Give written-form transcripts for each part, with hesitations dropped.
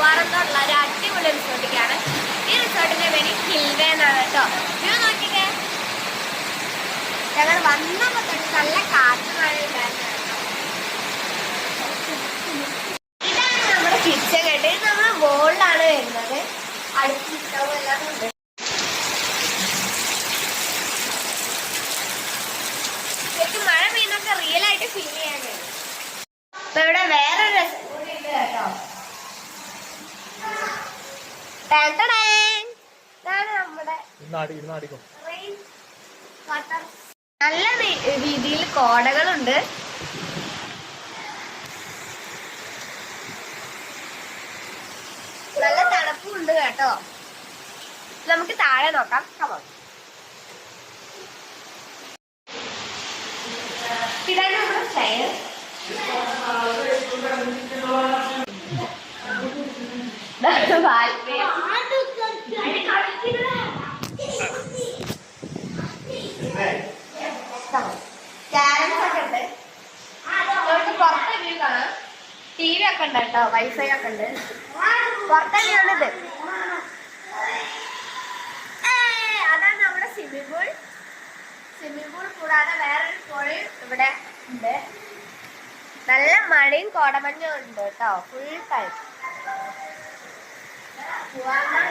പൂവാറന്നുള്ള ഒരു അടിപൊളി റിസോർട്ടിക്കാണ്. ഈ റിസോർട്ടിന്റെ പേര് ഹിൽവേ എന്നാണ് കേട്ടോ. വ്യൂ നോക്കിക്കേ. ഞങ്ങൾ വന്നപ്പോ തൊട്ട് നല്ല കാറ്റ് മഴ ഉണ്ടായിരുന്നു. ഇതാണ് നമ്മുടെ കിച്ചൺ കേട്ടോ. ഇത് നമ്മുടെ വോളിലാണ് വരുന്നത്. അടുപ്പ് സ്റ്റവ് എല്ലാം ഉണ്ട്. ശരിക്കും മഴ പെയ്യുന്നൊക്കെ റിയൽ ആയിട്ട് ഫീൽ ചെയ്യാൻ കഴിയും. അപ്പൊ ഇവിടെ വേറൊരു രസം കൂടി ഉണ്ട് കേട്ടോ. ഇതാണ് നമ്മുടെ നല്ല രീതിയിൽ കോടകളുണ്ട്. നല്ല തണുപ്പും ഉണ്ട് കേട്ടോ. നമുക്ക് താഴെ നോക്കാം. കമോൺ. ഇതാണ് നമ്മുടെ സ്റ്റെയർ. ക്യാരംസ് ഒക്കെ ഉണ്ട്. നമുക്ക് പുറത്തെ വ്യൂ കാണാം. TV ഒക്കെ ഉണ്ട് കേട്ടോ. വൈഫൈ ഒക്കെ ഉണ്ട്. പുറത്തെ വ്യൂ ആണിത്. അതാണ് നമ്മുടെ സ്വിമ്മിംഗ് പൂൾ. സ്വിമ്മിംഗ് പൂൾ കൂടാതെ വേറൊരു പൂളും ഇവിടെ ഉണ്ട്. നല്ല മഴയും കോടമഞ്ഞും ഉണ്ട് കേട്ടോ. ഫുൾ ടൈം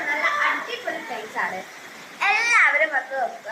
നല്ല അടിപൊളി പ്ലേസ് ആണ്. എല്ലാവരും വന്ന് നോക്കുക.